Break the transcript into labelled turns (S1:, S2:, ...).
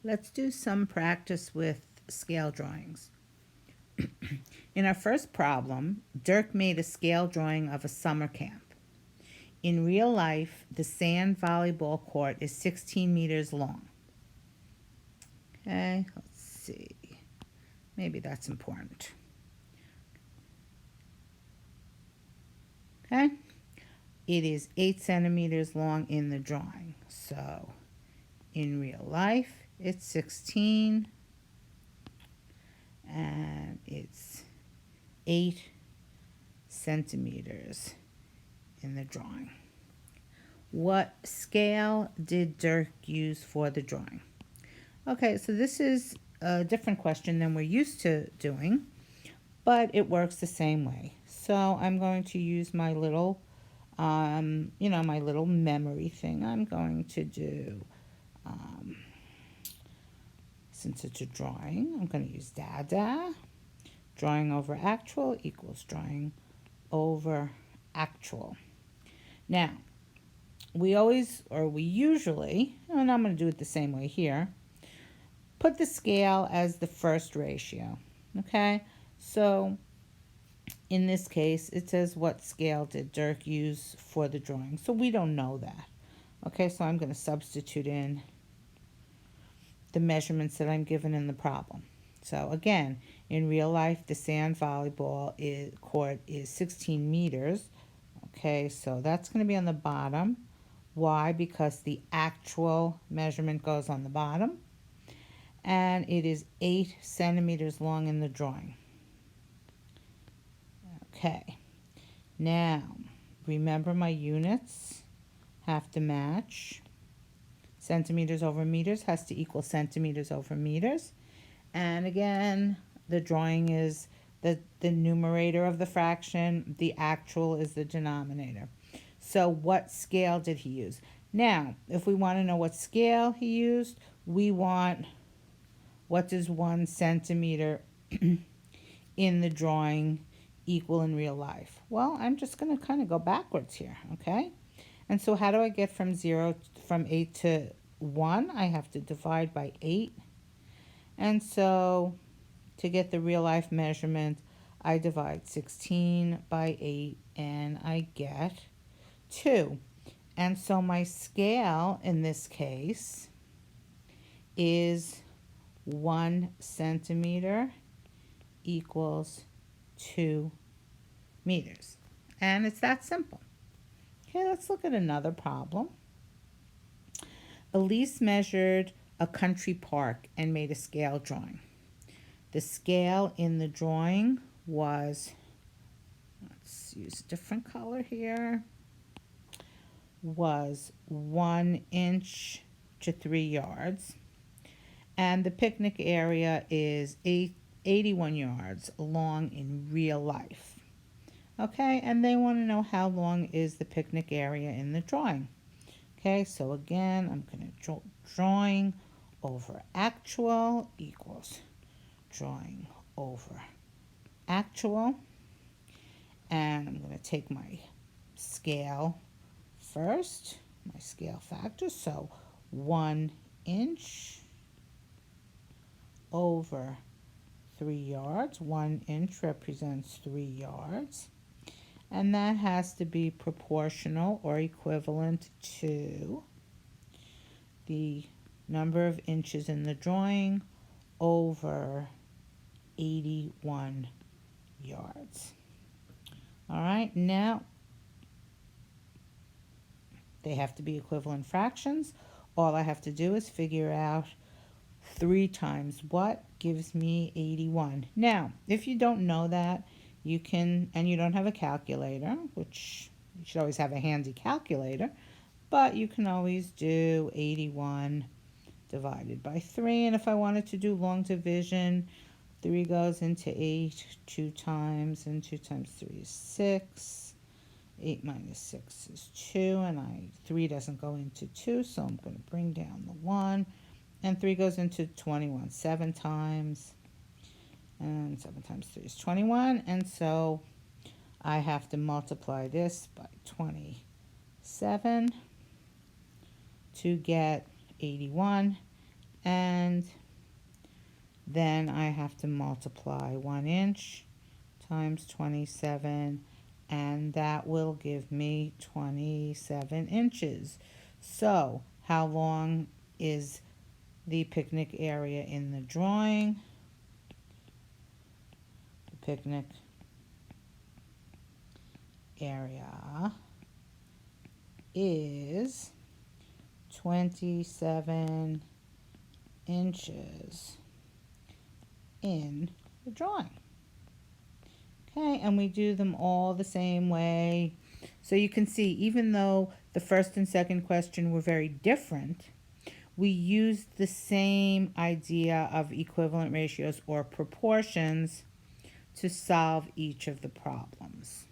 S1: let's do some practice with scale drawings. In our first problem, Dirk made a scale drawing of a summer camp. In real life, the sand volleyball court is 16 meters long. Okay, let's see. Maybe that's important. Okay, it is 8 centimeters long in the drawing. So in real life, it's 16 and it's 8 centimeters in the drawing. What scale did Dirk use for the drawing? Okay, so this is a different question than we're used to doing, but it works the same way. So I'm going to use my little, my little memory thing. I'm going to do, since it's a drawing, I'm going to use Dada. Drawing over actual equals drawing over actual. Now, we usually, and I'm going to do it the same way here, put the scale as the first ratio. Okay, so in this case, it says what scale did Dirk use for the drawing. So we don't know that. Okay, so I'm going to substitute in the measurements that I'm given in the problem. So again, in real life, the sand volleyball court is 16 meters. Okay, so that's going to be on the bottom. Why? Because the actual measurement goes on the bottom. And it is 8 centimeters long in the drawing. Okay, now remember my units have to match. Centimeters over meters has to equal centimeters over meters. And again, the drawing is the numerator of the fraction. The actual is the denominator. So what scale did he use? Now, if we want to know what scale he used, we want what does 1 centimeter in the drawing equal in real life? Well, I'm just going to kind of go backwards here, okay? And so how do I get from 8 to 1? I have to divide by 8. And so to get the real life measurement, I divide 16 by 8 and I get 2. And so my scale in this case is 1 centimeter equals 2 meters. And it's that simple. Okay, let's look at another problem. Elise measured a country park and made a scale drawing. The scale in the drawing was, let's use a different color here, was 1 inch to 3 yards. And the picnic area is 81 yards long in real life. Okay, and they want to know how long is the picnic area in the drawing. Okay, so again, I'm going to drawing over actual equals drawing over actual. And I'm going to take my scale first, my scale factor. So 1 inch over 3 yards. 1 inch represents 3 yards. And that has to be proportional or equivalent to the number of inches in the drawing over 81 yards. All right, now they have to be equivalent fractions. All I have to do is figure out 3 times what gives me 81. Now, if you don't know that, you can, and you don't have a calculator, which you should always have a handy calculator, but you can always do 81 divided by 3. And if I wanted to do long division, 3 goes into 8 2 times, and 2 times 3 is 6. 8 minus 6 is 2, and 3 doesn't go into 2, so I'm going to bring down the 1. And 3 goes into 21 7 times. And 7 times 3 is 21. And so I have to multiply this by 27 to get 81. and then I have to multiply 1 inch times 27, and that will give me 27 inches. So how long is the picnic area in the drawing? The picnic area is 27 inches in the drawing. Okay, and we do them all the same way. So you can see, even though the first and second question were very different, we used the same idea of equivalent ratios or proportions to solve each of the problems.